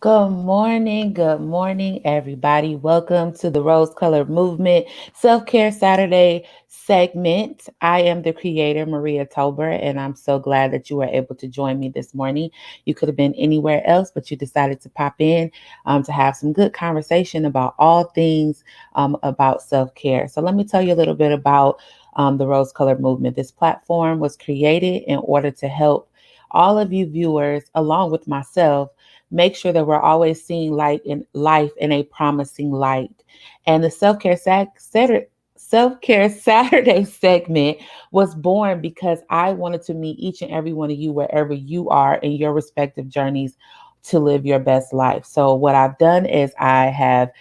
Good morning, everybody. Welcome to the Rose Colored Movement Self Care Saturday segment. I am the creator, Maria Tober, and I'm so glad that you were able to join me this morning. You could have been anywhere else, but you decided to pop in to have some good conversation about all things about self care. So, let me tell you a little bit about the Rose Colored Movement. This platform was created in order to help all of you viewers, along with myself, make sure that we're always seeing light in life in a promising light. And the self-care Saturday segment was born because I wanted to meet each and every one of you wherever you are in your respective journeys to live your best life. So what I've done is I have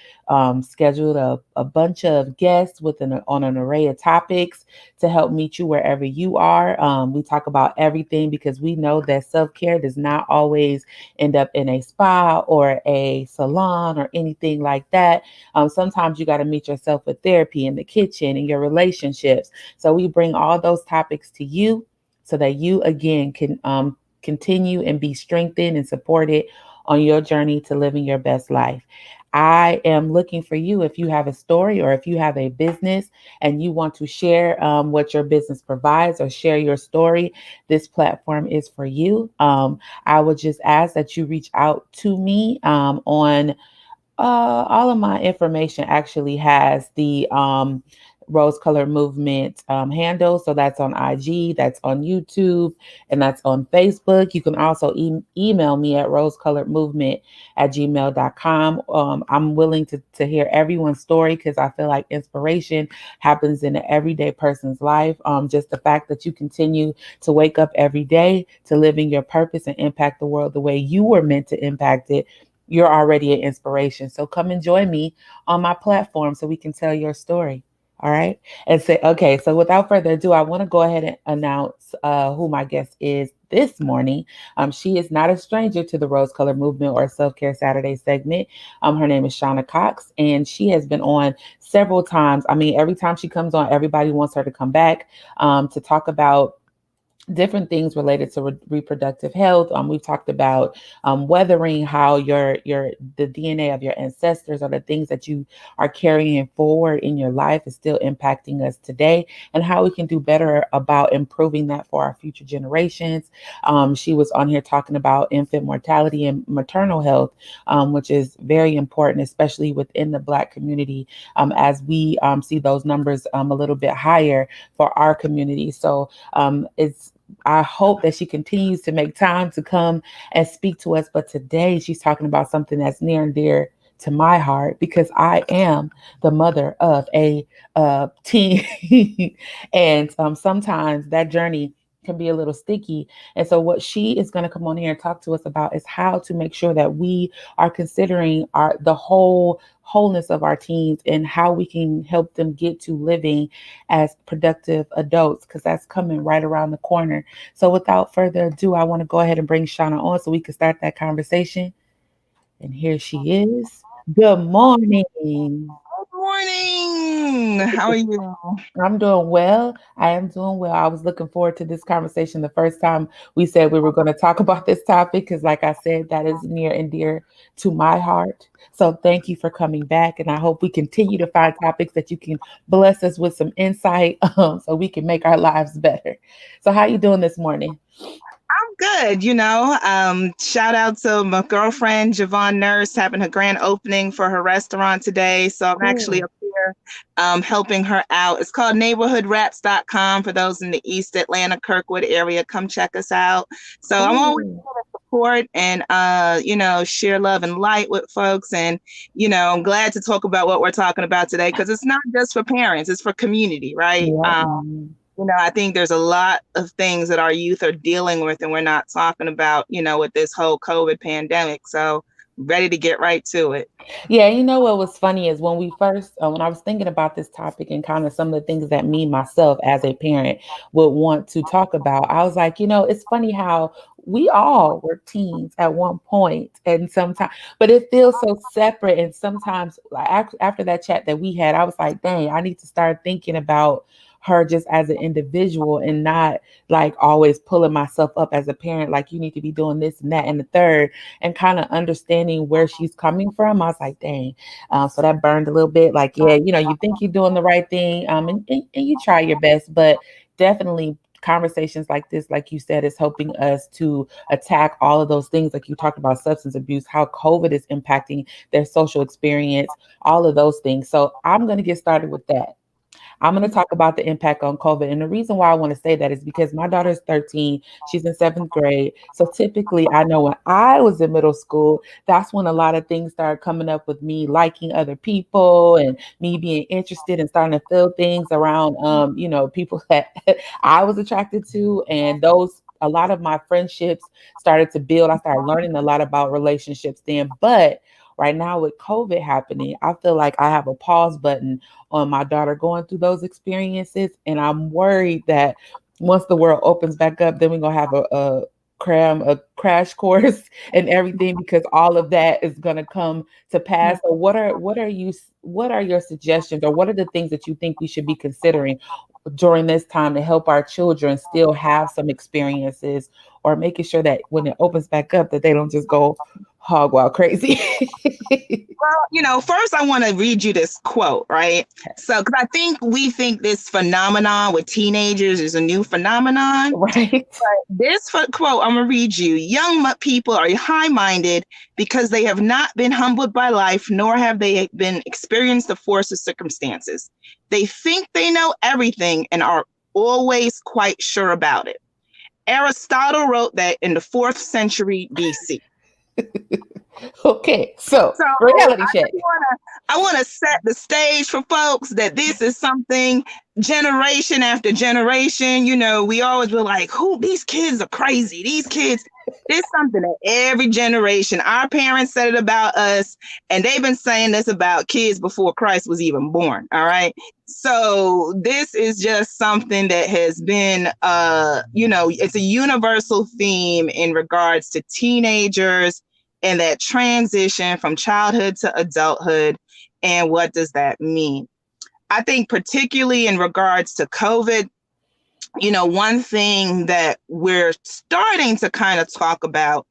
scheduled a bunch of guests on an array of topics to help meet you wherever you are. We talk about everything because we know that self-care does not always end up in a spa or a salon or anything like that. Sometimes you got to meet yourself with therapy in the kitchen and your relationships. So we bring all those topics to you so that you again can continue and be strengthened and supported on your journey to living your best life. I am looking for you if you have a story or if you have a business and you want to share what your business provides or share your story. This platform is for you. I would just ask that you reach out to me on all of my information actually has the Rose Color Movement handle. So that's on IG, that's on YouTube, and that's on Facebook. You can also email me at rosecoloredmovement@gmail.com. I'm willing to hear everyone's story because I feel like inspiration happens in an everyday person's life. Just the fact that you continue to wake up every day to living your purpose and impact the world the way you were meant to impact it, you're already an inspiration. So come and join me on my platform so we can tell your story. All right. And say, okay, so without further ado, I want to go ahead and announce who my guest is this morning. She is not a stranger to the Rose Color Movement or Self Care Saturday segment. Her name is Shanna Cox, and she has been on several times. I mean, every time she comes on, everybody wants her to come back to talk about different things related to reproductive health. We've talked about weathering, how your the DNA of your ancestors or the things that you are carrying forward in your life is still impacting us today, and how we can do better about improving that for our future generations. She was on here talking about infant mortality and maternal health, which is very important, especially within the Black community, as we see those numbers a little bit higher for our community. So it's I hope that she continues to make time to come and speak to us. But today she's talking about something that's near and dear to my heart because I am the mother of a teen. And sometimes that journey can be a little sticky. And so what she is going to come on here and talk to us about is how to make sure that we are considering the wholeness of our teens and how we can help them get to living as productive adults, because that's coming right around the corner. So without further ado, I want to go ahead and bring Shauna on so we can start that conversation. And here she is. Good morning. Good morning. How are you? I'm doing well. I am doing well. I was looking forward to this conversation the first time we said we were going to talk about this topic because, like I said, that is near and dear to my heart. So thank you for coming back. And I hope we continue to find topics that you can bless us with some insight so we can make our lives better. So, how you doing this morning? I'm good. Shout out to my girlfriend, Javon Nurse, having her grand opening for her restaurant today. So I'm actually Cool. up here helping her out. It's called neighborhoodwraps.com for those in the East Atlanta, Kirkwood area. Come check us out. So I'm always Cool. support and share love and light with folks, and I'm glad to talk about what we're talking about today because it's not just for parents, it's for community, right? Yeah. I think there's a lot of things that our youth are dealing with and we're not talking about, with this whole COVID pandemic. So ready to get right to it. Yeah, you know what was funny is when I was thinking about this topic and kind of some of the things that me myself as a parent would want to talk about, I was like, it's funny how we all were teens at one point, and sometimes, but it feels so separate. And sometimes, like after that chat that we had, I was like, dang, I need to start thinking about her just as an individual, and not like always pulling myself up as a parent, like you need to be doing this and that and the third, and kind of understanding where she's coming from. I was like, dang. So that burned a little bit. Like, yeah, you think you're doing the right thing, and you try your best, but definitely conversations like this, like you said, is helping us to attack all of those things. Like you talked about substance abuse, how COVID is impacting their social experience, all of those things. So I'm going to get started with that. I'm going to talk about the impact on COVID. And the reason why I want to say that is because my daughter's 13. She's in seventh grade. So typically, I know when I was in middle school, that's when a lot of things started coming up with me liking other people and me being interested and starting to feel things around, people that I was attracted to. And those, a lot of my friendships started to build. I started learning a lot about relationships then. But right now, with COVID happening, I feel like I have a pause button on my daughter going through those experiences. And I'm worried that once the world opens back up, then we're gonna have a crash course and everything, because all of that is gonna come to pass. So what are your suggestions, or what are the things that you think we should be considering during this time to help our children still have some experiences, or making sure that when it opens back up that they don't just go hog wild crazy? Well, first I want to read you this quote, right? So, because I think we think this phenomenon with teenagers is a new phenomenon. Right. This quote I'm going to read you. Young people are high-minded because they have not been humbled by life, nor have they been experienced the force of circumstances. They think they know everything and are always quite sure about it. Aristotle wrote that in the 4th century BC. Okay, so So reality check. I want to set the stage for folks that this is something generation after generation. We always were like, "Who? These kids are crazy. These kids." It's something that every generation, our parents said it about us, and they've been saying this about kids before Christ was even born. All right. So this is just something that has been, it's a universal theme in regards to teenagers and that transition from childhood to adulthood. And what does that mean? I think particularly in regards to COVID, one thing that we're starting to kind of talk about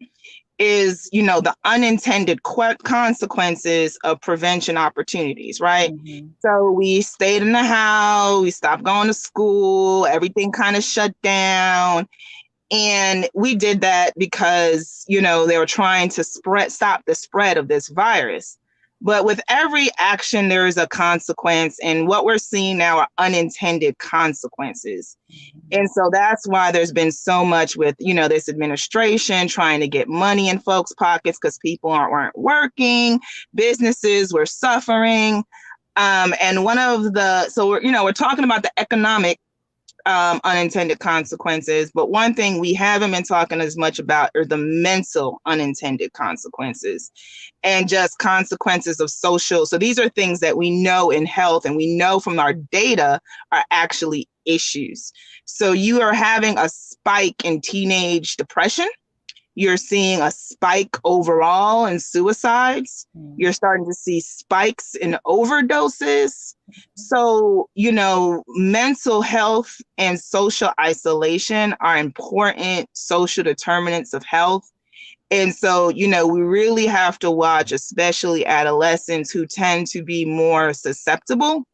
is, the unintended consequences of prevention opportunities, right? Mm-hmm. So we stayed in the house, we stopped going to school, everything kind of shut down. And we did that because, they were trying to stop the spread of this virus. But with every action, there is a consequence. And what we're seeing now are unintended consequences. And so that's why there's been so much with, this administration trying to get money in folks' pockets because people weren't working, businesses were suffering. And we're talking about the economic unintended consequences, but one thing we haven't been talking as much about are the mental unintended consequences and just consequences of social. So these are things that we know in health and we know from our data are actually issues. So you are having a spike in teenage depression. You're seeing a spike overall in suicides. You're starting to see spikes in overdoses. So, mental health and social isolation are important social determinants of health. And so, we really have to watch, especially adolescents who tend to be more susceptible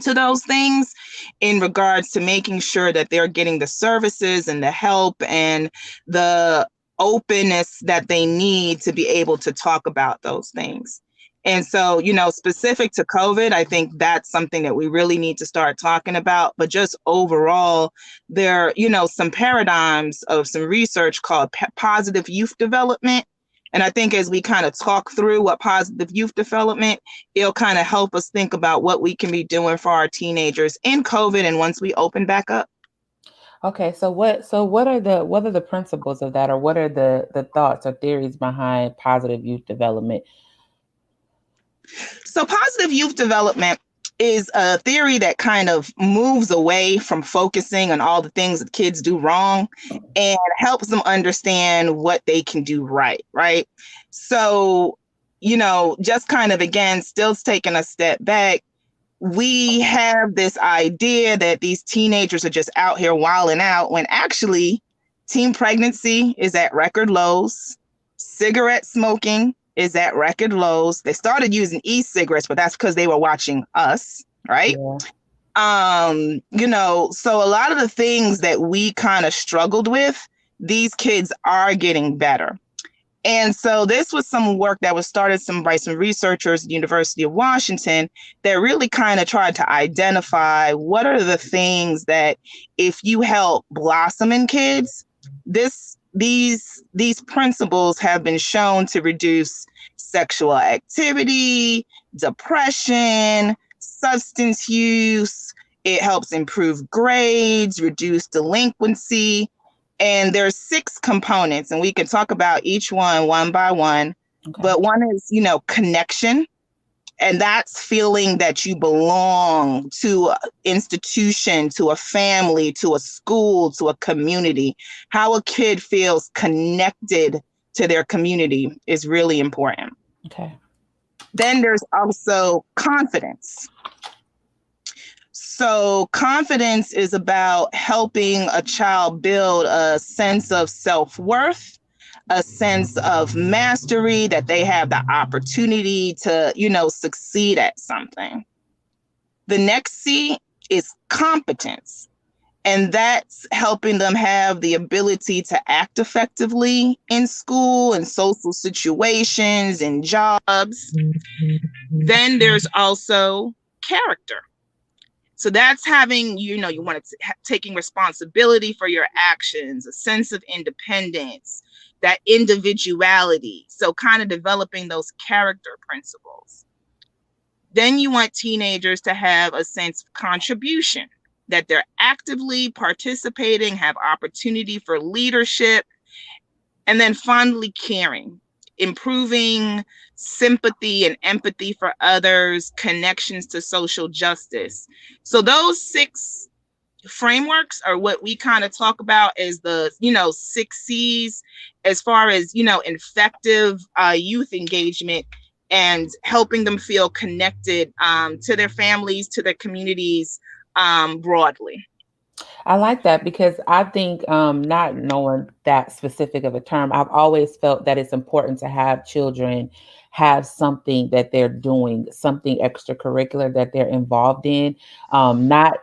to those things in regards to making sure that they're getting the services and the help and the openness that they need to be able to talk about those things. And so, specific to COVID, I think that's something that we really need to start talking about. But just overall, there are, some paradigms of some research called positive youth development. And I think as we kind of talk through what positive youth development, it'll kind of help us think about what we can be doing for our teenagers in COVID and once we open back up. Okay, so what are the principles of that, or what are the thoughts or theories behind positive youth development? So positive youth development is a theory that kind of moves away from focusing on all the things that kids do wrong and helps them understand what they can do right? So, just kind of, again, still taking a step back, we have this idea that these teenagers are just out here wilding out when actually teen pregnancy is at record lows. Cigarette smoking is at record lows. They started using e-cigarettes, but that's because they were watching us, right? Yeah. So a lot of the things that we kind of struggled with, these kids are getting better. And so this was some work that was started by some researchers at the University of Washington that really kind of tried to identify what are the things that if you help blossom in kids, these principles have been shown to reduce sexual activity, depression, substance use. It helps improve grades, reduce delinquency, and there's 6 components, and we can talk about each one by one. Okay. But one is, connection, and that's feeling that you belong to an institution, to a family, to a school, to a community. How a kid feels connected to their community is really important. Okay. Then there's also confidence. So confidence is about helping a child build a sense of self-worth, a sense of mastery, that they have the opportunity to, succeed at something. The next C is competence. And that's helping them have the ability to act effectively in school and social situations and jobs. Then there's also character. So that's having, you want to taking responsibility for your actions, a sense of independence, that individuality. So kind of developing those character principles. Then you want teenagers to have a sense of contribution, that they're actively participating, have opportunity for leadership, and then finally caring, improving sympathy and empathy for others, connections to social justice. So those 6 frameworks are what we kind of talk about as the 6 C's, as far as effective youth engagement and helping them feel connected to their families, to their communities broadly. I like that because I think, not knowing that specific of a term, I've always felt that it's important to have children have something that they're doing, something extracurricular that they're involved in, not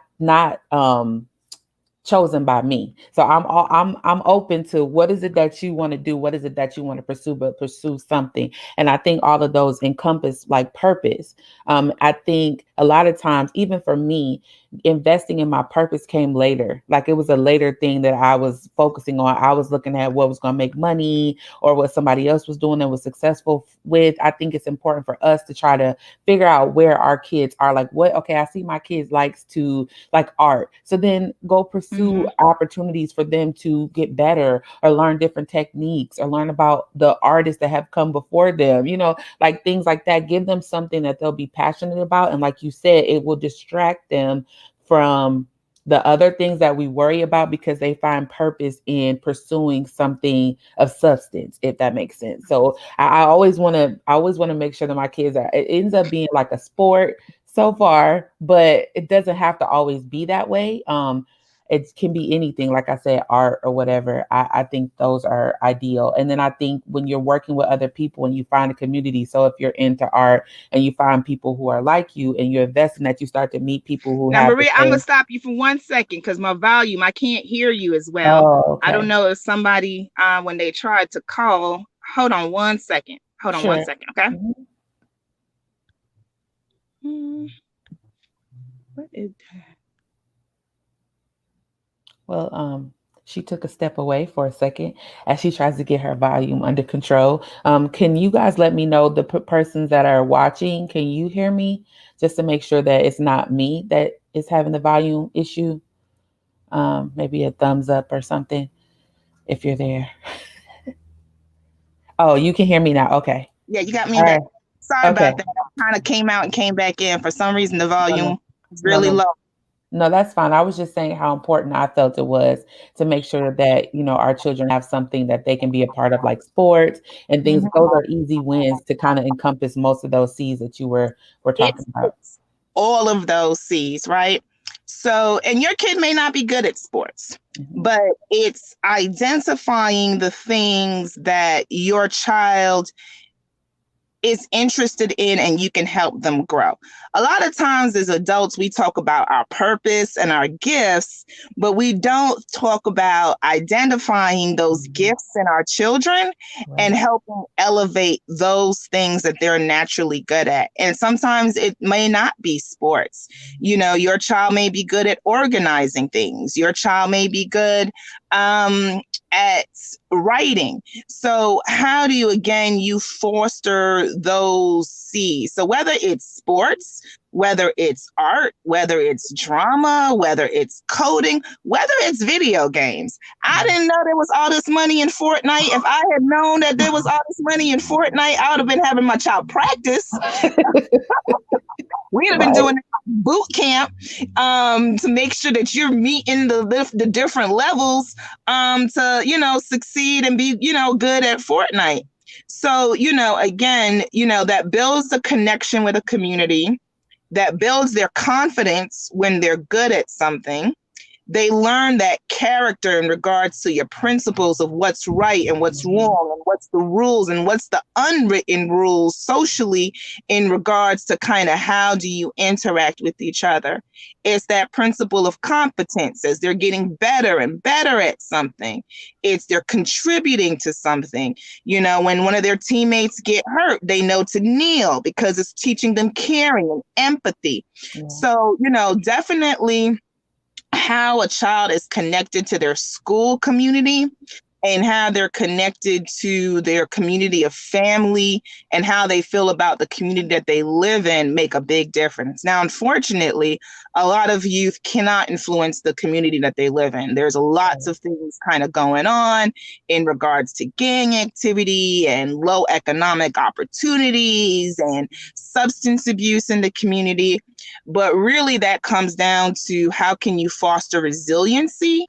chosen by me. So I'm open to what is it that you want to do, what is it that you want to pursue, but pursue something. And I think all of those encompass like purpose. I think a lot of times, even for me, investing in my purpose came later. Like it was a later thing that I was focusing on. I was looking at what was going to make money or what somebody else was doing and was successful with. I think it's important for us to try to figure out where our kids are. Like, what, okay, I see my kids likes to like art. So then go pursue opportunities for them to get better or learn different techniques or learn about the artists that have come before them, like things like that. Give them something that they'll be passionate about. And like you said, it will distract them from the other things that we worry about because they find purpose in pursuing something of substance, if that makes sense. So I always want to make sure that my kids are, it ends up being like a sport so far, but it doesn't have to always be that way. It can be anything, like I said, art or whatever. I think those are ideal. And then I think when you're working with other people and you find a community, so if you're into art and you find people who are like you and you're investing, that you start to meet people who Now, have the Maria, I'm gonna same. stop you for 1 second because my volume, I can't hear you as well. Oh, I don't okay. know if somebody, when they tried to call, hold on 1 second. Hold on one Sure. second, okay? Mhm. What is Well, she took a step away for a second as she tries to get her volume under control. Can you guys let me know, the persons that are watching? Can you hear me? Just to make sure that it's not me that is having the volume issue. Maybe a thumbs up or something if you're there. Oh, you can hear me now. Okay. Yeah, you got me All back. right. Sorry Okay. about that. I kind of came out and came back in. For some reason, the No, no, volume is no, really no. low. No, that's fine. I was just saying how important I felt it was to make sure that, our children have something that they can be a part of, like sports and things. Mhm. Those are easy wins to kind of encompass most of those C's that you were talking It's about. all of those C's, right? So, and your kid may not be good at sports, Mhm. but it's identifying the things that your child is interested in and you can help them grow. A lot of times as adults, we talk about our purpose and our gifts, but we don't talk about identifying those Mhm. gifts in our children and Right. helping elevate those things that they're naturally good at. And sometimes it may not be sports. You know, your child may be good at organizing things, your child may be good at writing. So how do you again you foster those C's? So whether it's sports, whether it's art, whether it's drama, whether it's coding, whether it's video games. I Mhm. didn't know there was all this money in Fortnite. If I had known that there was all this money in Fortnite, I would have been having my child practice. We'd have been Right. doing boot camp to make sure that you're meeting the different levels to succeed and be good at Fortnite. So again, that builds a connection with a community, that builds their confidence when they're good at something. They learn that character in regards to your principles of what's right and what's Mhm. wrong and what's the rules and what's the unwritten rules socially in regards to kind of how do you interact with each other. It's that principle of competence as they're getting better and better at something. It's they're contributing to something. When one of their teammates get hurt, they know to kneel because it's teaching them caring and empathy. Yeah. So, definitely how a child is connected to their school community and how they're connected to their community of family and how they feel about the community that they live in make a big difference. Now, unfortunately, a lot of youth cannot influence the community that they live in. There's lots Right. of things kind of going on in regards to gang activity and low economic opportunities and substance abuse in the community. But really, that comes down to how can you foster resiliency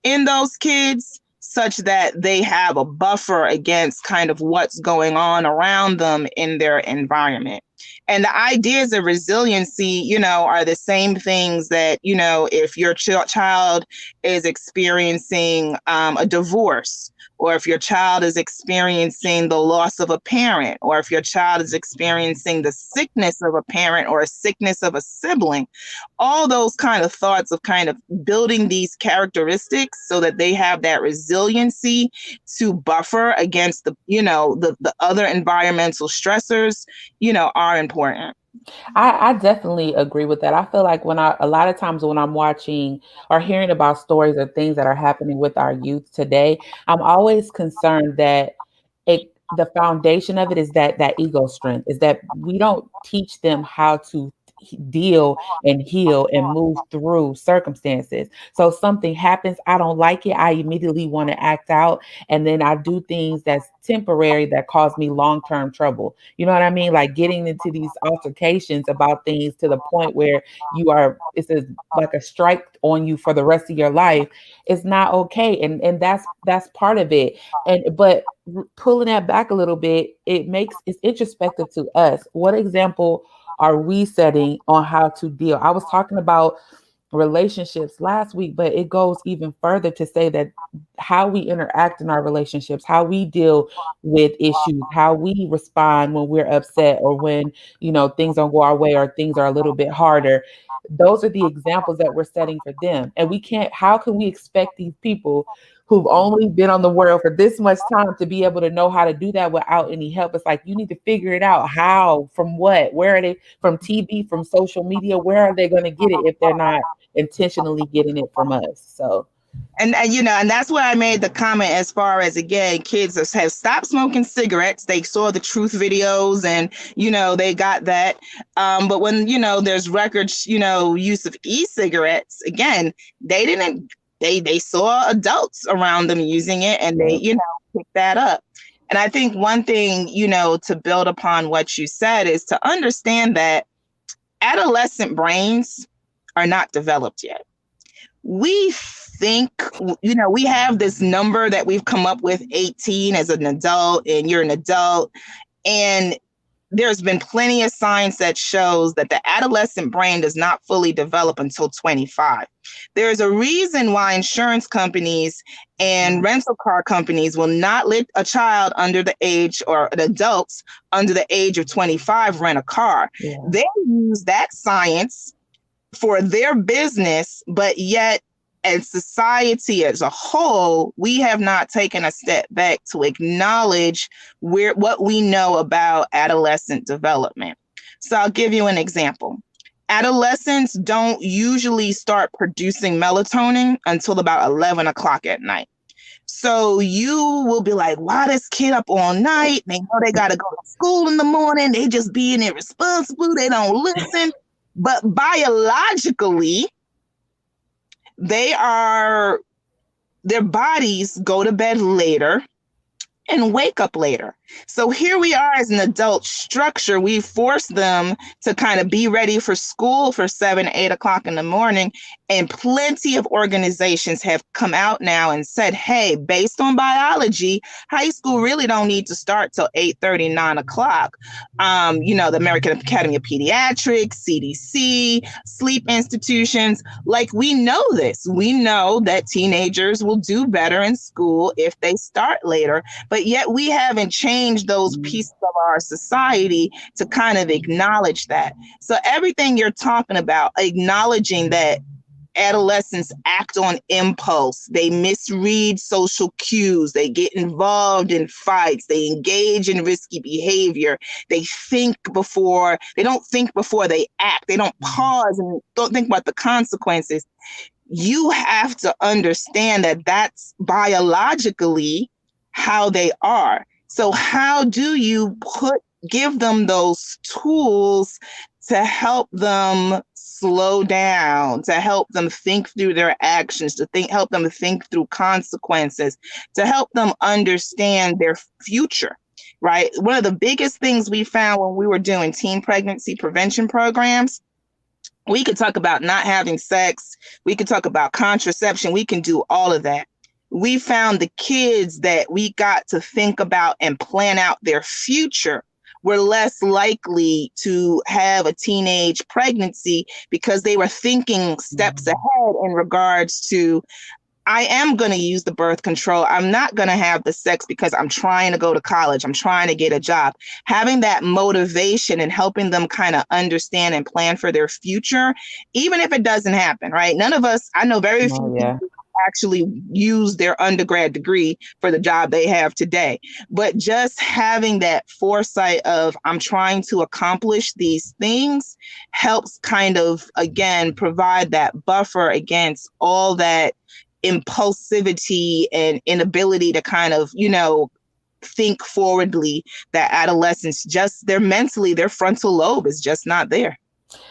in those kids such that they have a buffer against kind of what's going on around them in their environment. And the ideas of resiliency, are the same things that, if your child is experiencing a divorce, or if your child is experiencing the loss of a parent, or if your child is experiencing the sickness of a parent or a sickness of a sibling, all those kind of thoughts of kind of building these characteristics so that they have that resiliency to buffer against the other environmental stressors, are important. I definitely agree with that. I feel like a lot of times when I'm watching or hearing about stories or things that are happening with our youth today, I'm always concerned that the foundation of it is that ego strength is that we don't teach them how to deal and heal and move through circumstances. So something happens, I don't like it, I immediately want to act out, and then I do things that's temporary that cause me long-term trouble. You know what I mean? Like getting into these altercations about things to the point where it's like a strike on you for the rest of your life. It's not okay. And that's part of it. And but pulling that back a little bit, it's introspective to us. What example are we setting on how to deal? I was talking about relationships last week, but it goes even further to say that how we interact in our relationships, how we deal with issues, how we respond when we're upset or when, things don't go our way or things are a little bit harder. Those are the examples that we're setting for them. And how can we expect these people who've only been on the world for this much time to be able to know how to do that without any help? It's like you need to figure it out. How, from what, where are they, from TV, from social media, where are they going to get it if they're not intentionally getting it from us? So And that's why I made the comment as far as again kids have stopped smoking cigarettes. They saw the truth videos and they got that. But when there's records use of e-cigarettes, again they didn't they saw adults around them using it and they yep. picked that up. And I think one thing to build upon what you said is to understand that adolescent brains are not developed yet. We think, we have this number that we've come up with, 18 as an adult, and you're an adult. And there's been plenty of science that shows that the adolescent brain does not fully develop until 25. There's a reason why insurance companies and rental car companies will not let a child under the age, or adults under the age of 25, rent a car. Yeah. They use that science for their business, but yet as society as a whole, we have not taken a step back to acknowledge what we know about adolescent development. So I'll give you an example. Adolescents don't usually start producing melatonin until about 11 o'clock at night. So you will be like, why this kid up all night? They know they got to go to school in the morning. They just being irresponsible. They don't listen. But biologically, they are, their bodies go to bed later and wake up later. So here we are as an adult structure. We force them to kind of be ready for school for 7, 8 o'clock in the morning. And plenty of organizations have come out now and said, hey, based on biology, high school really don't need to start till 8:30, 9 o'clock. The American Academy of Pediatrics, CDC, sleep institutions, like we know this. We know that teenagers will do better in school if they start later, but yet we haven't changed those pieces of our society to kind of acknowledge that. So everything you're talking about, acknowledging that adolescents act on impulse, they misread social cues, they get involved in fights, they engage in risky behavior, they don't think before they act, they don't pause and don't think about the consequences. You have to understand that that's biologically how they are. So how do you give them those tools to help them slow down, to help them think through their actions, help them think through consequences, to help them understand their future, right? One of the biggest things we found when we were doing teen pregnancy prevention programs, we could talk about not having sex, we could talk about contraception, we can do all of that. We found the kids that we got to think about and plan out their future were less likely to have a teenage pregnancy because they were thinking steps ahead in regards to, I am going to use the birth control. I'm not going to have the sex because I'm trying to go to college. I'm trying to get a job. Having that motivation and helping them kind of understand and plan for their future, even if it doesn't happen, right? None of us, I know very few people actually use their undergrad degree for the job they have today. But just having that foresight of, I'm trying to accomplish these things, helps kind of, again, provide that buffer against all that impulsivity and inability to kind of, think forwardly, that adolescents just, their frontal lobe is just not there.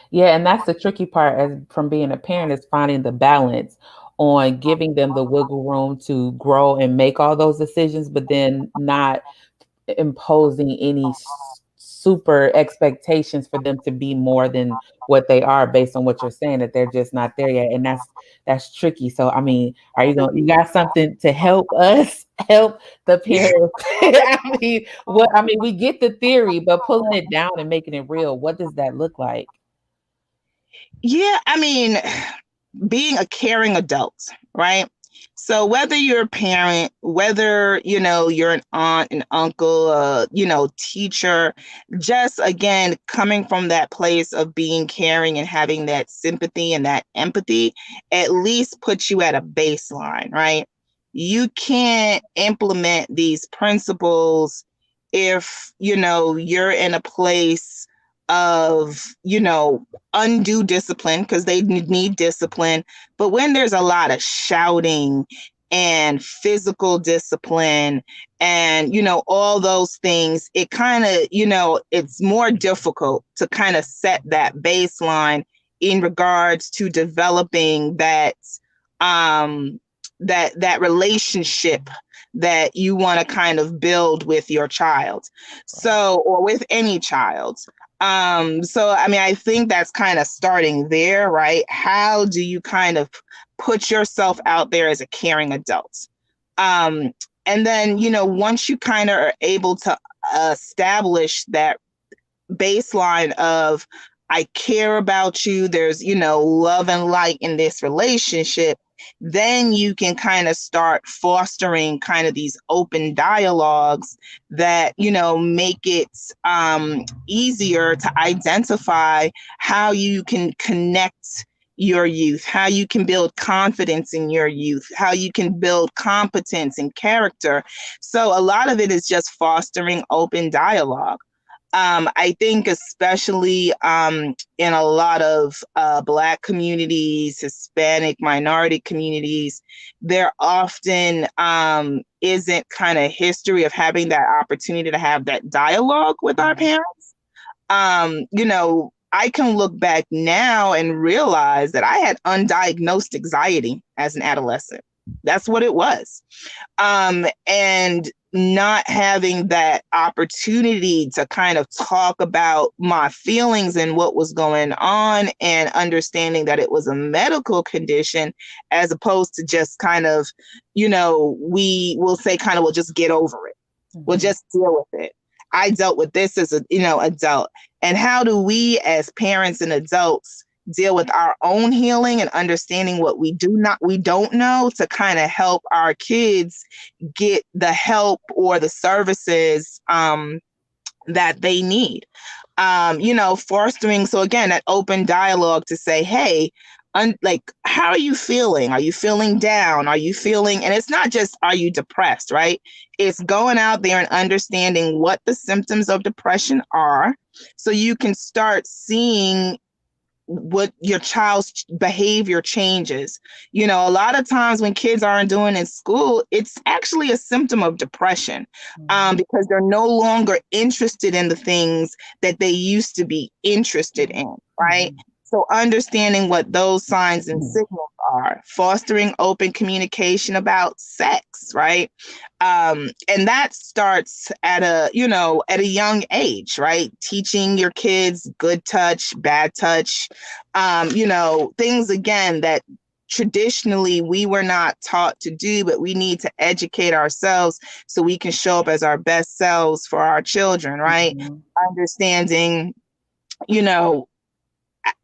Yeah, and that's the tricky part as from being a parent, is finding the balance on giving them the wiggle room to grow and make all those decisions, but then not imposing any super expectations for them to be more than what they are, based on what you're saying, that they're just not there yet. And that's tricky. So I mean, you got something to help us help the parents? We get the theory, but pulling it down and making it real, what does that look like? Yeah, I mean, being a caring adult, right? So whether you're a parent, whether, you're an aunt, an uncle, teacher, just again, coming from that place of being caring and having that sympathy and that empathy, at least puts you at a baseline, right? You can't implement these principles if, you're in a place of, undue discipline, because they need discipline. But when there's a lot of shouting and physical discipline and, all those things, it kind of, it's more difficult to kind of set that baseline in regards to developing that, that relationship that you want to kind of build with your child. So, or with any child. So, I mean, I think that's kind of starting there, right? How do you kind of put yourself out there as a caring adult? And then, once you kind of are able to establish that baseline of I care about you, there's, love and light in this relationship, then you can kind of start fostering kind of these open dialogues that, make it easier to identify how you can connect your youth, how you can build confidence in your youth, how you can build competence and character. So a lot of it is just fostering open dialogue. I think especially in a lot of Black communities, Hispanic minority communities, there often isn't kind of history of having that opportunity to have that dialogue with our parents. I can look back now and realize that I had undiagnosed anxiety as an adolescent. That's what it was. And not having that opportunity to kind of talk about my feelings and what was going on, and understanding that it was a medical condition, as opposed to just kind of, we will say kind of, we'll just get over it. We'll just deal with it. I dealt with this as a, adult. And how do we as parents and adults deal with our own healing and understanding what we don't know, to kind of help our kids get the help or the services that they need? Fostering, so again, that open dialogue to say, hey, how are you feeling? Are you feeling down? Are you feeling, and it's not just, are you depressed, right? It's going out there and understanding what the symptoms of depression are, so you can start seeing what your child's behavior changes. A lot of times when kids aren't doing in school, it's actually a symptom of depression, because they're no longer interested in the things that they used to be interested in, right? So understanding what those signs and signals are, fostering open communication about sex, right? And that starts at a young age, right? Teaching your kids good touch, bad touch, things again that traditionally we were not taught to do, but we need to educate ourselves so we can show up as our best selves for our children, right? Understanding,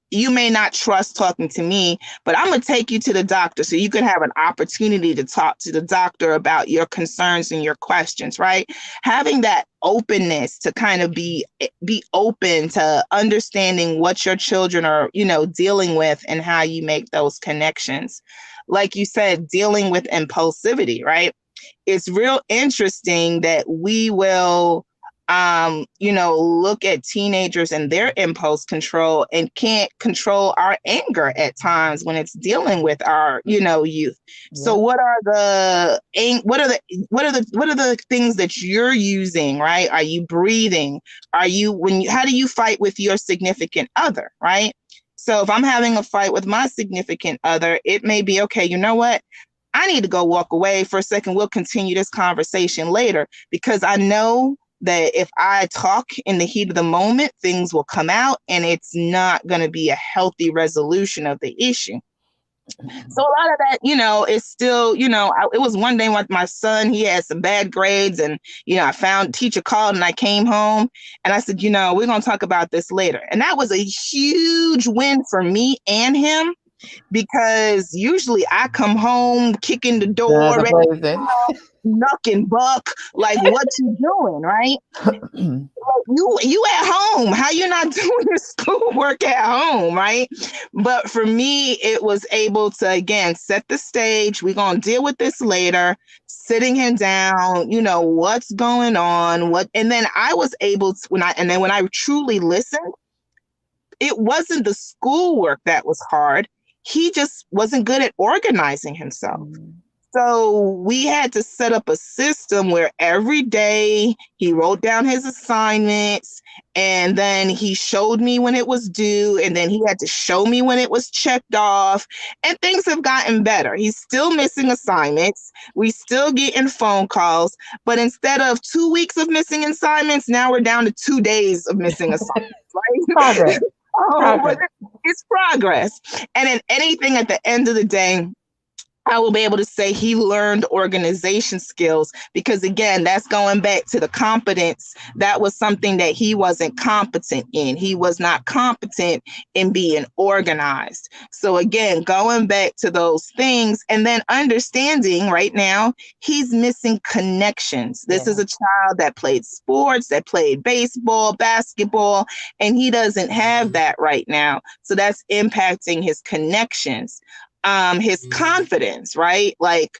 you may not trust talking to me, but I'm going to take you to the doctor so you can have an opportunity to talk to the doctor about your concerns and your questions, right? Having that openness to kind of be open to understanding what your children are, dealing with, and how you make those connections. Like you said, dealing with impulsivity, right? It's real interesting that we will look at teenagers and their impulse control and can't control our anger at times when it's dealing with our, youth. Yeah. So what are the things that you're using, right? Are you breathing? How do you fight with your significant other, right? So if I'm having a fight with my significant other, it may be, okay, you know what? I need to go walk away for a second. We'll continue this conversation later, because I know that if I talk in the heat of the moment, things will come out and it's not going to be a healthy resolution of the issue. So a lot of that, is still, it was one day with my son, he had some bad grades, and, I found teacher called and I came home and I said, we're going to talk about this later. And that was a huge win for me and him, because usually I come home, kicking the door, knuck and buck, like, what you doing, right? you at home, how you not doing your schoolwork at home, right? But for me, it was able to, again, set the stage. We're gonna deal with this later, sitting him down, what's going on, and then I was able to, when I truly listened, it wasn't the schoolwork that was hard. He just wasn't good at organizing himself. So we had to set up a system where every day he wrote down his assignments, and then he showed me when it was due, and then he had to show me when it was checked off, and things have gotten better. He's still missing assignments. We still getting phone calls, but instead of 2 weeks of missing assignments, now we're down to 2 days of missing assignments, right? Progress. But it's progress. And in anything, at the end of the day, I will be able to say he learned organization skills because, again, that's going back to the competence. That was something that he wasn't competent in. He was not competent in being organized. So, again, going back to those things and then understanding right now, he's missing connections. This is Yeah. a child that played sports, that played baseball, basketball, and he doesn't have that right now. So that's impacting his connections, his confidence, right? Like,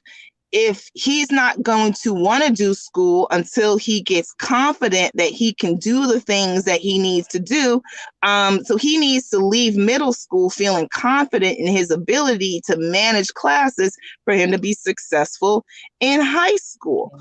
if he's not going to want to do school until he gets confident that he can do the things that he needs to do, so he needs to leave middle school feeling confident in his ability to manage classes for him to be successful in high school.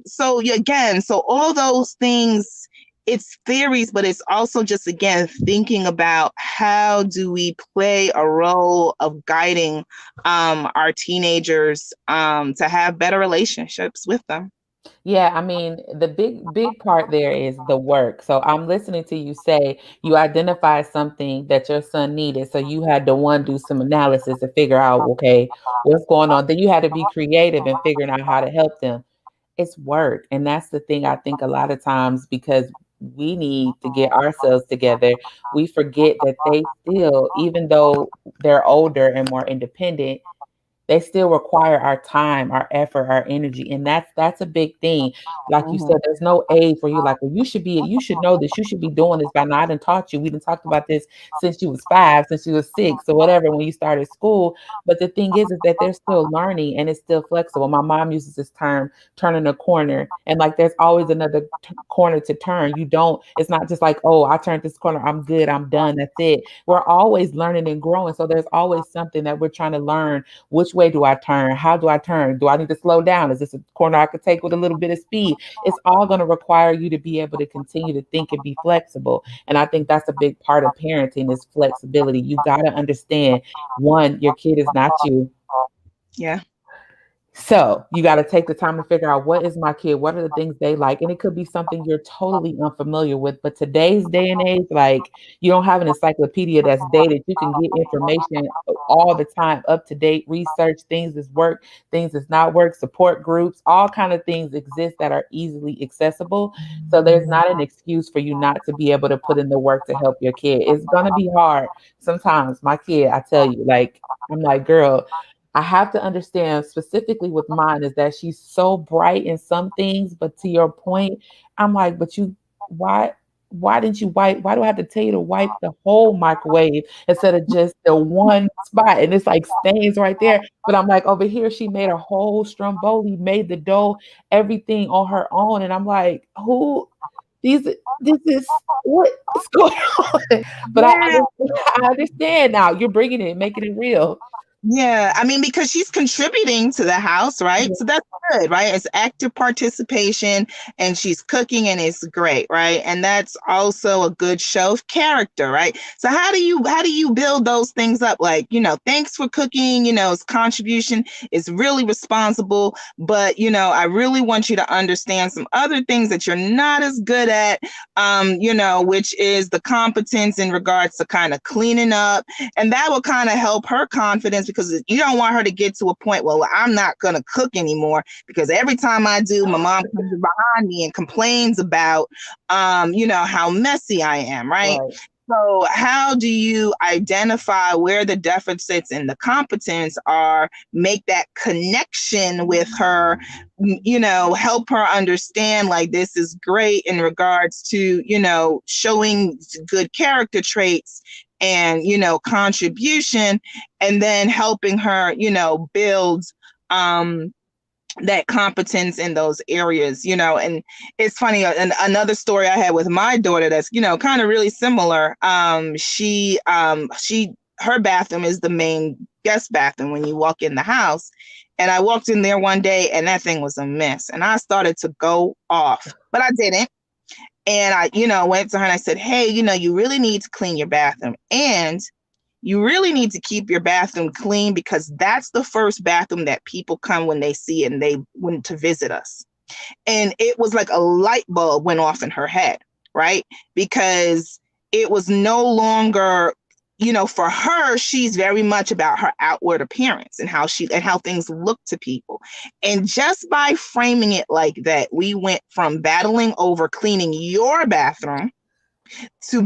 So again, so all those things, it's theories, but it's also just, again, thinking about how do we play a role of guiding our teenagers to have better relationships with them. Yeah, I mean, the big part there is the work. So I'm listening to you say you identified something that your son needed. So you had to one do some analysis to figure out, okay, what's going on. Then you had to be creative in figuring out how to help them. It's work. And that's the thing I think a lot of times because we need to get ourselves together, we forget that they still, even though they're older and more independent, they still require our time, our effort, our energy. And that's a big thing. Like you Mhm. said, there's no age where you're like, well, you should know this, you should be doing this by now. I done taught you. We done talked about this since you was 5, since you was 6, or whatever, when you started school. But the thing is that they're still learning and it's still flexible. My mom uses this term, turning a corner. And like there's always another corner to turn. You don't, it's not just like, oh, I turned this corner, I'm good, I'm done, that's it. We're always learning and growing. So there's always something that we're trying to learn. Which way do I turn? How do I turn? Do I need to slow down? Is this a corner I could take with a little bit of speed? It's all going to require you to be able to continue to think and be flexible. And I think that's a big part of parenting is flexibility. You got to understand, one, your kid is not you. Yeah. So you got to take the time to figure out what is my kid, what are the things they like, and it could be something you're totally unfamiliar with. But today's day and age, like you don't have an encyclopedia that's dated. You can get information all the time, up to date research. Things is work, things is not work. Support groups, all kind of things exist that are easily accessible. So there's not an excuse for you not to be able to put in the work to help your kid. It's gonna be hard sometimes. My kid, I tell you, like I'm like, girl, I have to understand specifically with mine is that she's so bright in some things, but to your point, I'm like, but you, why, why didn't you wipe? Why do I have to tell you to wipe the whole microwave instead of just the one spot? And it's like stains right there. But I'm like, over here, she made a whole stromboli, made the dough, everything on her own. And I'm like, who, these, this is what's going on? But Yeah. I understand now. You're bringing it, making it real. Yeah, I mean, because she's contributing to the house, right? So that's good, right? It's active participation and she's cooking and it's great, right? And that's also a good show of character, right? So how do you build those things up? Like, thanks for cooking, it's contribution is really responsible, but I really want you to understand some other things that you're not as good at, which is the competence in regards to kind of cleaning up, and that will kind of help her confidence because you don't want her to get to a point, well, I'm not going to cook anymore because every time I do, my mom comes behind me and complains about, how messy I am, right? Right. So how do you identify where the deficits and the competence are, make that connection with her, help her understand like this is great in regards to, showing good character traits and, contribution, and then helping her, build um that competence in those areas, and it's funny, another story I had with my daughter that's, kind of really similar. Her bathroom is the main guest bathroom when you walk in the house, and I walked in there one day and that thing was a mess and I started to go off, but I didn't. And I, went to her and I said, hey, you really need to clean your bathroom, and you really need to keep your bathroom clean because that's the first bathroom that people come when they see it and they want to visit us. And it was like a light bulb went off in her head, right? Because it was no longer for her, she's very much about her outward appearance and how things look to people. And just by framing it like that, we went from battling over cleaning your bathroom to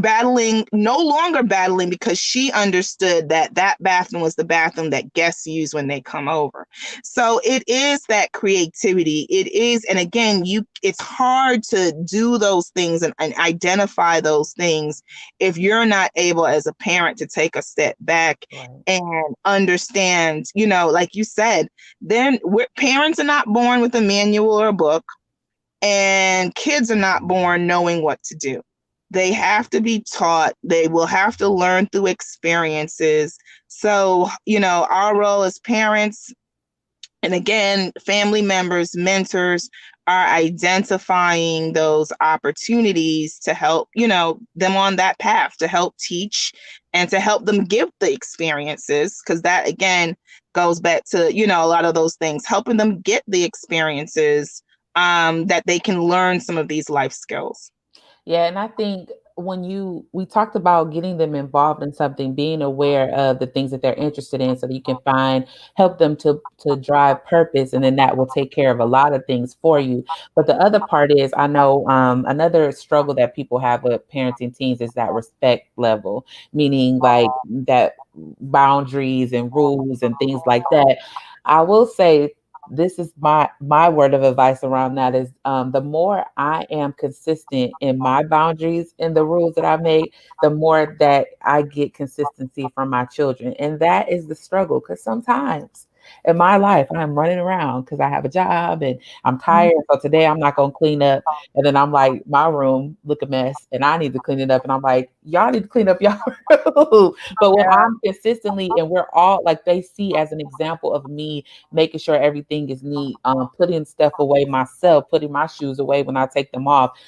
no longer battling, because she understood that that bathroom was the bathroom that guests use when they come over. So it is that creativity. It is, and again, it's hard to do those things and identify those things if you're not able as a parent to take a step back Right. and understand, like you said, then parents are not born with a manual or a book, and kids are not born knowing what to do. They have to be taught. They will have to learn through experiences. So, our role as parents, and again, family members, mentors, are identifying those opportunities to help, them on that path, to help teach and to help them give the experiences. Because that, again, goes back to, a lot of those things, helping them get the experiences, that they can learn some of these life skills. Yeah, and I think we talked about getting them involved in something, being aware of the things that they're interested in so that you can help them to drive purpose, and then that will take care of a lot of things for you. But the other part is, I know another struggle that people have with parenting teens is that respect level, meaning like that boundaries and rules and things like that. I will say this is my word of advice around that is, the more I am consistent in my boundaries and the rules that I make, the more that I get consistency from my children. And that is the struggle, because sometimes in my life I'm running around because I have a job and I'm tired. So today I'm not gonna clean up. And then I'm like, my room look a mess and I need to clean it up. And I'm like, y'all need to clean up y'all room. But when I'm consistently, and we're all like, they see as an example of me making sure everything is neat, putting stuff away myself, putting my shoes away when I take them off,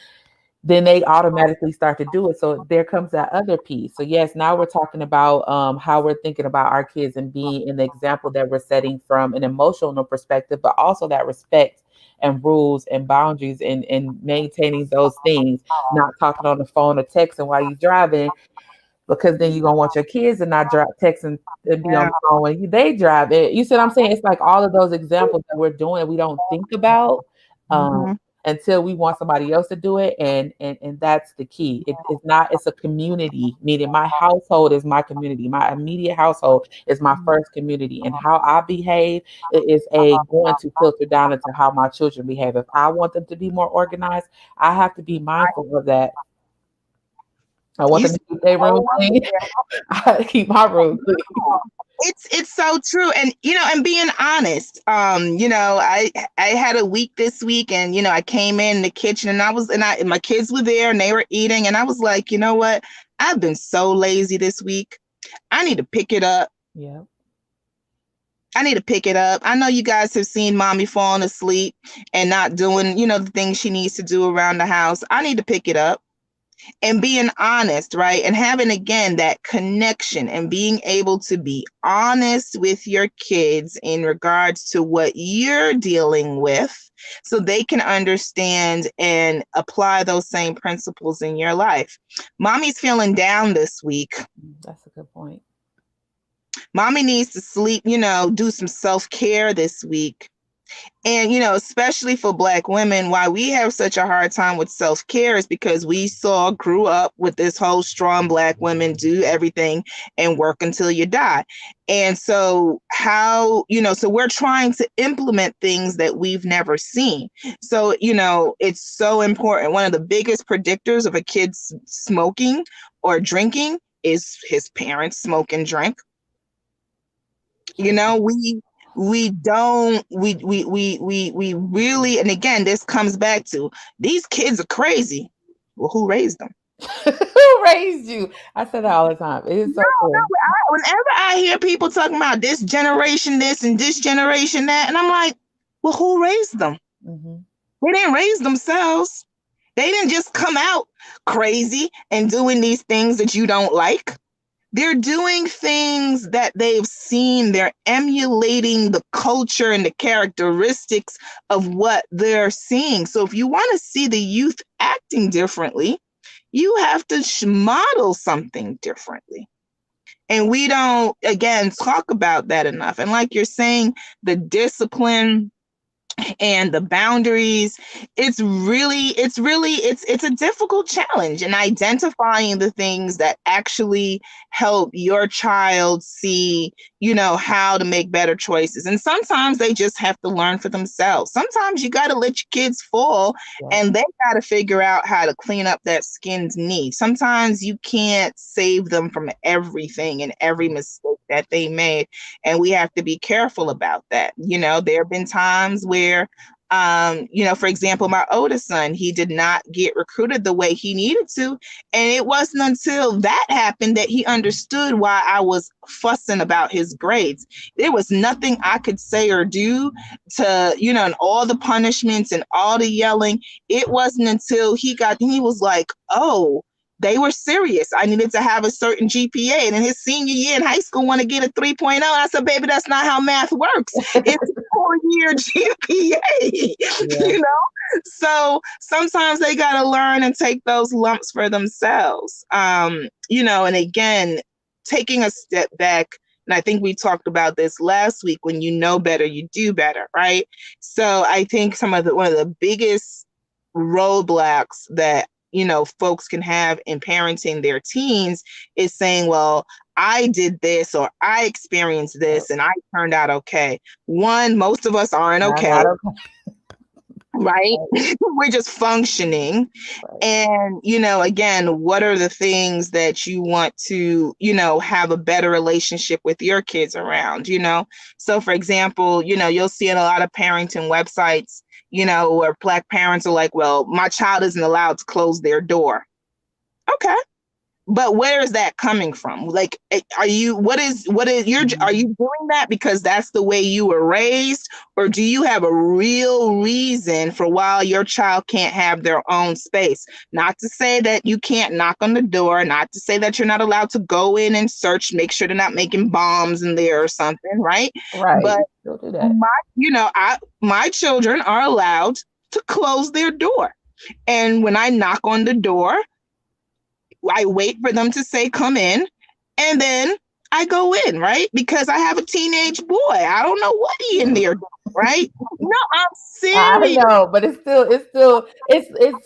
then they automatically start to do it. So there comes that other piece. So yes, now we're talking about how we're thinking about our kids and being an example that we're setting from an emotional perspective, but also that respect and rules and boundaries, and maintaining those things, not talking on the phone or texting while you're driving, because then you're gonna want your kids to not drive, text and be on Yeah. the phone when they drive it. You see what I'm saying? It's like all of those examples that we're doing, we don't think about um, Mhm. until we want somebody else to do it, and that's the key. It's not. It's a community. Meaning, my household is my community. My immediate household is my first community, and how I behave is a going to filter down into how my children behave. If I want them to be more organized, I have to be mindful of that. I want You them said to keep their room clean. I keep my room clean. it's so true. And and being honest, I had a week this week, and I came in the kitchen, and and my kids were there and they were eating, and I was like, you know what, I've been so lazy this week. I need to pick it up. Yeah. I need to pick it up. I know you guys have seen mommy falling asleep and not doing, the things she needs to do around the house. I need to pick it up. And being honest, right? And having, again, that connection and being able to be honest with your kids in regards to what you're dealing with, so they can understand and apply those same principles in your life. Mommy's feeling down this week. That's a good point. Mommy needs to sleep, do some self-care this week. And, especially for Black women, why we have such a hard time with self-care is because grew up with this whole strong Black women, do everything and work until you die. And so so we're trying to implement things that we've never seen. So, it's so important. One of the biggest predictors of a kid's smoking or drinking is his parents smoke and drink. you True. know we don't we really, and again, this comes back to, these kids are crazy. Well, who raised them? Who raised you? I say that all the time. It is No, so true. whenever I hear people talking about this generation this and this generation that, and I'm like, well, who raised them? Hmm. They didn't raise themselves. They didn't just come out crazy and doing these things that you don't like. They're doing things that they've seen. They're emulating the culture and the characteristics of what they're seeing. So if you want to see the youth acting differently, you have to model something differently. And we don't, again, talk about that enough. And like you're saying, the discipline and the boundaries, it's a difficult challenge, and identifying the things that actually help your child see, how to make better choices. And sometimes they just have to learn for themselves. Sometimes you got to let your kids fall, Yeah. and they got to figure out how to clean up that skin's knee. Sometimes you can't save them from everything and every mistake that they made, and we have to be careful about that. There have been times where, for example, my oldest son, he did not get recruited the way he needed to. And it wasn't until that happened that he understood why I was fussing about his grades. There was nothing I could say or do to, and all the punishments and all the yelling. It wasn't until he was like, oh, they were serious. I needed to have a certain GPA. And in his senior year in high school, want to get a 3.0. I said, baby, that's not how math works. It's a 4-year GPA, Yeah. So sometimes they got to learn and take those lumps for themselves. And again, taking a step back, and I think we talked about this last week, when you know better, you do better, right? So I think one of the biggest roadblocks that folks can have in parenting their teens is saying, well, I did this, or I experienced this and I turned out okay. One, most of us aren't okay, Not okay. right? We're just functioning. Right. And, again, what are the things that you want to, have a better relationship with your kids around, So, for example, you'll see in a lot of parenting websites, where Black parents are like, well, my child isn't allowed to close their door. Okay. But where is that coming from? Like, are you are you doing that because that's the way you were raised? Or do you have a real reason for why your child can't have their own space? Not to say that you can't knock on the door, not to say that you're not allowed to go in and search, make sure they're not making bombs in there or something, right? Right. But You still do that. my children are allowed to close their door. And when I knock on the door, I wait for them to say, come in, and then I go in, right? Because I have a teenage boy. I don't know what he in there doing, right? No, I'm I serious. know, but it's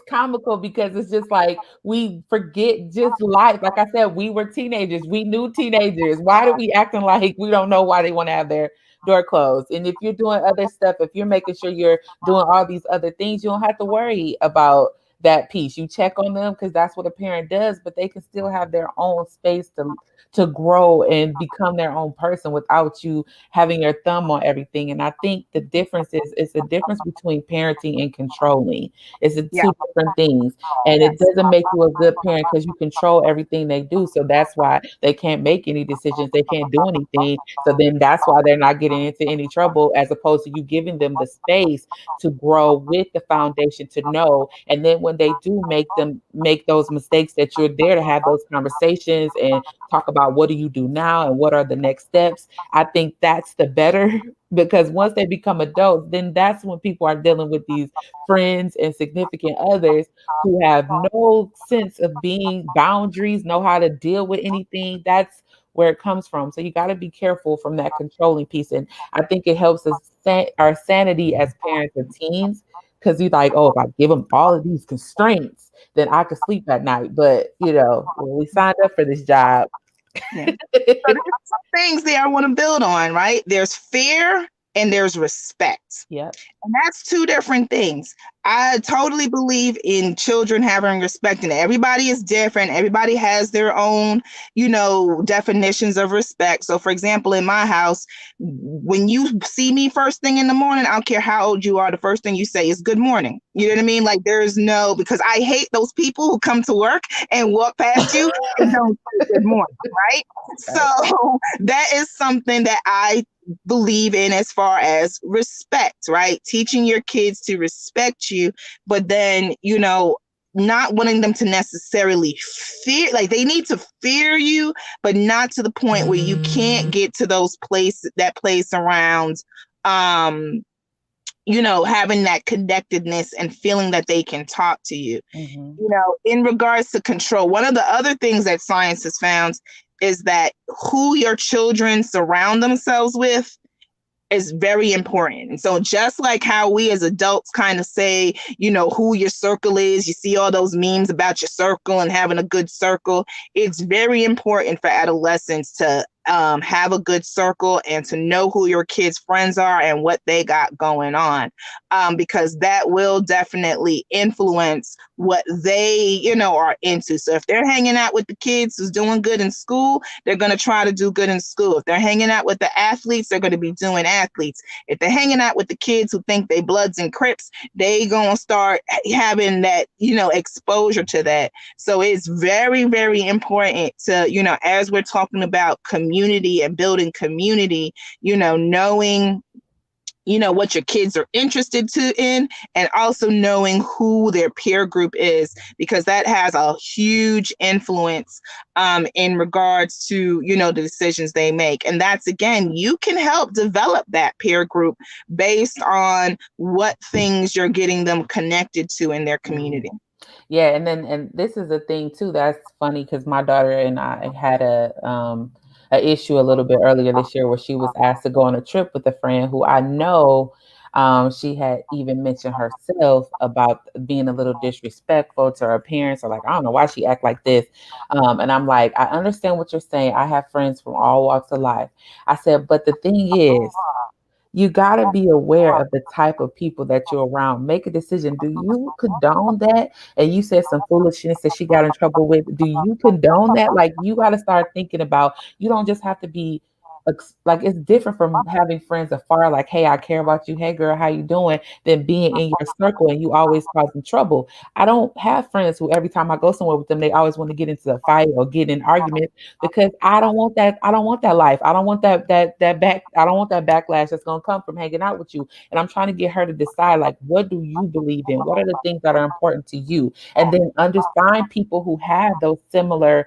comical because it's just like we forget just life. Like I said, we were teenagers. We knew teenagers. Why do we acting like we don't know why they want to have their door closed? And if you're doing other stuff, if you're making sure you're doing all these other things, you don't have to worry about that piece. You check on them because that's what a parent does, but they can still have their own space to grow and become their own person without you having your thumb on everything. And I think the difference is it's a difference between parenting and controlling. It's a Yeah. two different things. And it Yes. doesn't make you a good parent because you control everything they do. So that's why they can't make any decisions. They can't do anything. So then that's why they're not getting into any trouble, as opposed to you giving them the space to grow with the foundation to know. And then when they do make those mistakes, that you're there to have those conversations and talk about what do you do now and what are the next steps. I think that's the better because once they become adults, then that's when people are dealing with these friends and significant others who have no sense of being boundaries, know how to deal with anything. That's where it comes from. So you got to be careful from that controlling piece. And I think it helps us our sanity as parents and teens, because you're like, oh, if I give them all of these constraints, then I could sleep at night. But when we signed up for this job, Yeah. So there's some things there I want to build on, right? There's fear and there's respect. yep. And that's two different things. I totally believe in children having respect, and everybody is different. Everybody has their own, definitions of respect. So, for example, in my house, when you see me first thing in the morning, I don't care how old you are, the first thing you say is good morning. You know what I mean? Like, there's no, because I hate those people who come to work and walk past you and don't say good morning, right? Right. So, that is something that I believe in as far as respect, right? Teaching your kids to respect you, but then, not wanting them to necessarily fear, like they need to fear you, but not to the point where you can't get to that place around, having that connectedness and feeling that they can talk to you. Mm-hmm. In regards to control, one of the other things that science has found, is that who your children surround themselves with is very important. And so just like how we as adults kind of say, who your circle is, you see all those memes about your circle and having a good circle. It's very important for adolescents to have a good circle and to know who your kids' friends are and what they got going on, because that will definitely influence what they, are into. So if they're hanging out with the kids who's doing good in school, they're going to try to do good in school. If they're hanging out with the athletes, they're going to be doing athletes. If they're hanging out with the kids who think they Bloods and Crips, they going to start having that, exposure to that. So it's very, very important to, as we're talking about community and building community, knowing what your kids are interested in, and also knowing who their peer group is, because that has a huge influence in regards to the decisions they make. And that's, again, you can help develop that peer group based on what things you're getting them connected to in their community. Yeah, and this is a thing too that's funny because my daughter and I had a issue a little bit earlier this year where she was asked to go on a trip with a friend who I know she had even mentioned herself about being a little disrespectful to her parents, or like, I don't know why she act like this. And I'm like, I understand what you're saying. I have friends from all walks of life. I said, but the thing is, you got to be aware of the type of people that you're around. Make a decision. Do you condone that? And you said some foolishness that she got in trouble with. Do you condone that? Like, you got to start thinking about, you don't just have to be like, it's different from having friends afar, like, hey, I care about you. Hey, girl, how you doing? Than being in your circle and you always causing trouble. I don't have friends who every time I go somewhere with them, they always want to get into a fight or get in arguments, because I don't want that. I don't want that life. I don't want I don't want that backlash that's gonna come from hanging out with you. And I'm trying to get her to decide, like, what do you believe in? What are the things that are important to you? And then understand people who have those similar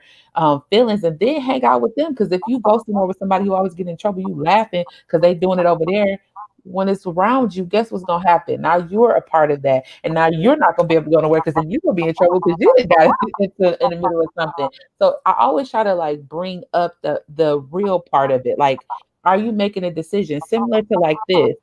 feelings, and then hang out with them. Because if you go somewhere with somebody who always get in trouble, you laughing because they doing it over there. When it's around you, guess what's gonna happen? Now you're a part of that, and now you're not gonna be able to go nowhere because then you're gonna be in trouble because you didn't got into in the middle of something. So I always try to like bring up the real part of it. Like, are you making a decision similar to like this?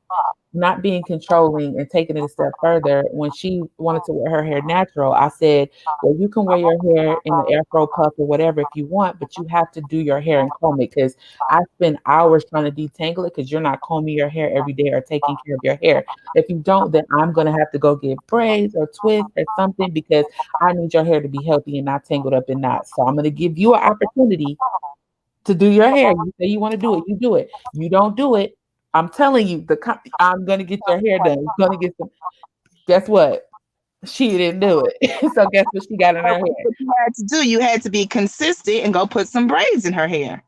Not being controlling and taking it a step further. When she wanted to wear her hair natural, I said, well, you can wear your hair in the afro puff or whatever if you want, but you have to do your hair and comb it, because I spend hours trying to detangle it because you're not combing your hair every day or taking care of your hair. If you don't, then I'm going to have to go get braids or twists or something, because I need your hair to be healthy and not tangled up in knots. So I'm going to give you an opportunity to do your hair. You say you want to do it, you do it. You don't do it, I'm telling you, I'm gonna get your hair done. It's gonna get some. Guess what? She didn't do it. So guess what she got in her But hair? what you had to do, you had to be consistent and go put some braids in her hair.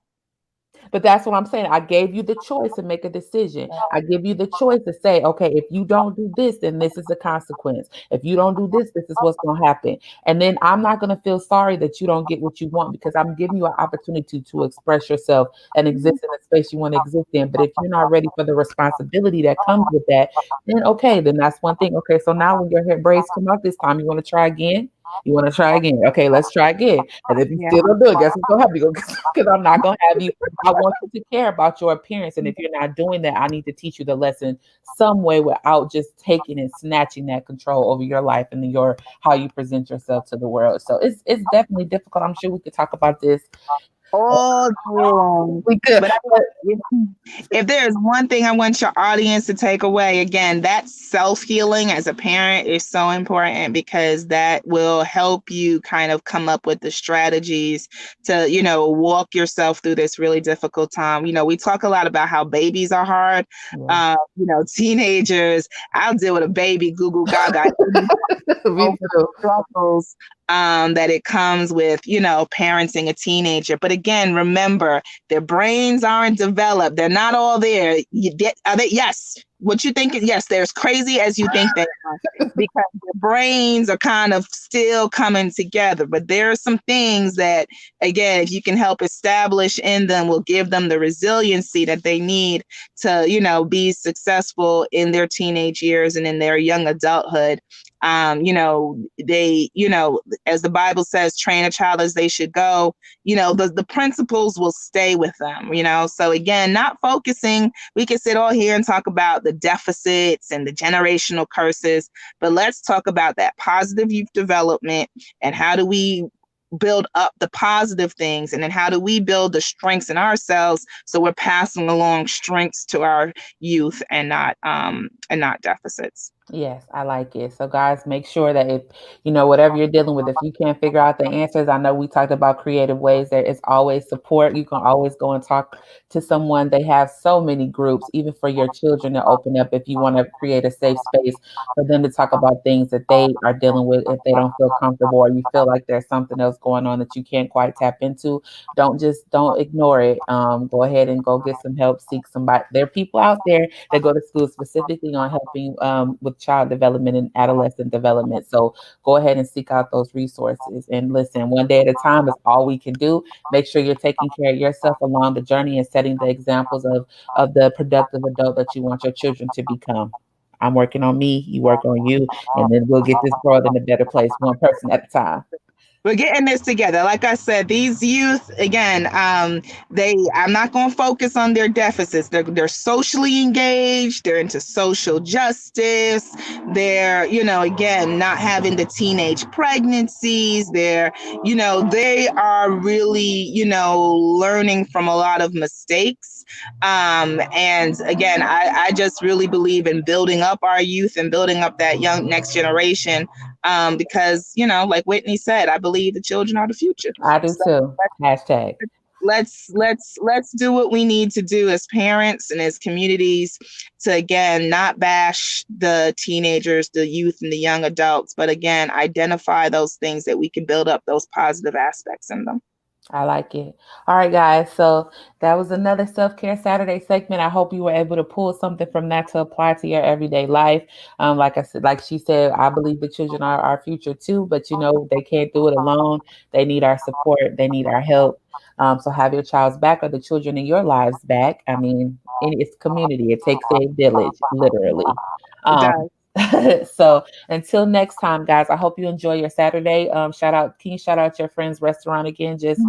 But that's what I'm saying. I gave you the choice to make a decision. I give you the choice to say, okay, if you don't do this, then this is the consequence. If you don't do this, this is what's going to happen. And then I'm not going to feel sorry that you don't get what you want, because I'm giving you an opportunity to express yourself and exist in the space you want to exist in. But if you're not ready for the responsibility that comes with that, then okay, then that's one thing. Okay, so now when your hair braids come out this time, you want to try again? You want to try again? Okay, let's try again. And if you Yeah. still don't do it, guess what's gonna happen? Because I'm not gonna have you. I want you to care about your appearance. And if you're not doing that, I need to teach you the lesson some way without just taking and snatching that control over your life and your how you present yourself to the world. So it's definitely difficult. I'm sure we could talk about this. All day long. We could. But if there's one thing I want your audience to take away, again, that self-healing as a parent is so important, because that will help you kind of come up with the strategies to, walk yourself through this really difficult time. We talk a lot about how babies are hard. Yeah. Teenagers, I'll deal with a baby, Google Gaga. Me too. Struggles that it comes with, parenting a teenager. But again, remember, their brains aren't developed. They're not all there. Are they? Yes. What you think? Yes, they're as crazy as you think they are, because their brains are kind of still coming together. But there are some things that, again, if you can help establish in them, will give them the resiliency that they need to, be successful in their teenage years and in their young adulthood. They, as the Bible says, train a child as they should go. The principles will stay with them. So again, not focusing. We can sit all here and talk about the deficits and the generational curses, but let's talk about that positive youth development and how do we build up the positive things, and then how do we build the strengths in ourselves so we're passing along strengths to our youth and not deficits. Yes, I like it. So, guys, make sure that if whatever you're dealing with, if you can't figure out the answers, I know we talked about creative ways. There is always support. You can always go and talk to someone. They have so many groups, even for your children to open up if you want to create a safe space for them to talk about things that they are dealing with if they don't feel comfortable or you feel like there's something else going on that you can't quite tap into. Don't ignore it. Go ahead and go get some help. Seek somebody. There are people out there that go to school specifically on helping with child development and adolescent development. So go ahead and seek out those resources. And listen, one day at a time is all we can do. Make sure you're taking care of yourself along the journey and setting the examples of the productive adult that you want your children to become. I'm working on me, you work on you, and then we'll get this world in a better place, one person at a time. We're getting this together. Like I said, these youth, again, I'm not going to focus on their deficits. They're socially engaged. They're into social justice. They're, again, not having the teenage pregnancies. They are really, learning from a lot of mistakes. And again, I just really believe in building up our youth and building up that young next generation, because like Whitney said, I believe the children are the future. I do So too. Hashtag. let's do what we need to do as parents and as communities to, again, not bash the teenagers, the youth, and the young adults, but again, identify those things that we can build up those positive aspects in them. I like it. All right, guys. So that was another Self Care Saturday segment. I hope you were able to pull something from that to apply to your everyday life. Like I said, like she said, I believe the children are our future too, but they can't do it alone. They need our support, they need our help. So have your child's back or the children in your lives back. I mean, it's community, it takes a village, literally. It Um, does. so until next time, guys, I hope you enjoy your Saturday. Can you shout out your friend's restaurant again? Just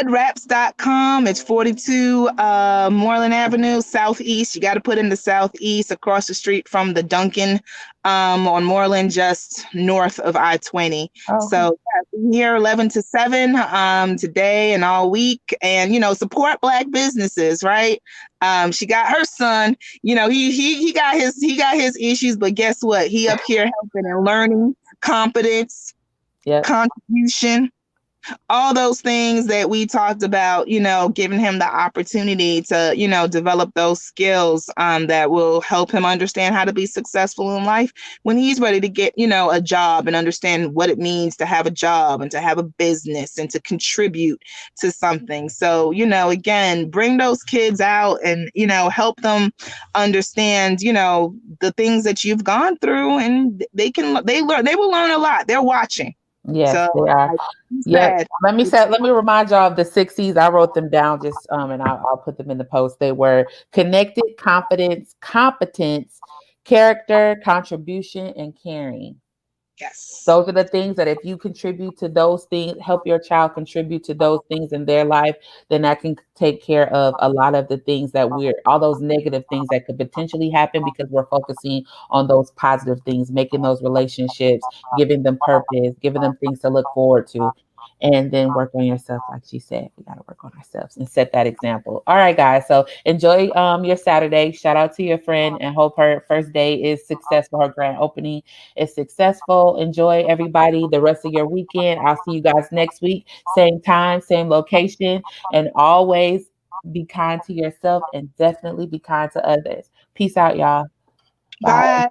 Wraps.com. It's 42 Moreland Avenue, Southeast. You got to put in the Southeast, across the street from the Dunkin' on Moreland, just north of I-20. oh, okay. So yeah, here 11 to 7 today and all week. And, support Black businesses, right? She got her son, he got his issues, but guess what? He up here helping and learning, competence, Yep. contribution, all those things that we talked about, giving him the opportunity to, develop those skills that will help him understand how to be successful in life when he's ready to get, a job and understand what it means to have a job and to have a business and to contribute to something. So, again, bring those kids out and, help them understand, the things that you've gone through, and they will learn a lot. They're watching. Yes, So they are. like you Yep. said, Let me remind y'all of the six C's. I wrote them down just and I'll put them in the post. They were connected, confidence, competence, character, contribution, and caring. yes. Those are the things that if you contribute to those things, help your child contribute to those things in their life, then that can take care of a lot of the things all those negative things that could potentially happen because we're focusing on those positive things, making those relationships, giving them purpose, giving them things to look forward to. And then work on yourself, like she said. We got to work on ourselves and set that example. All right, guys. So enjoy your Saturday. Shout out to your friend and hope her first day is successful. Her grand opening is successful. Enjoy everybody the rest of your weekend. I'll see you guys next week. Same time, same location. And always be kind to yourself and definitely be kind to others. Peace out, y'all. Bye. Bye.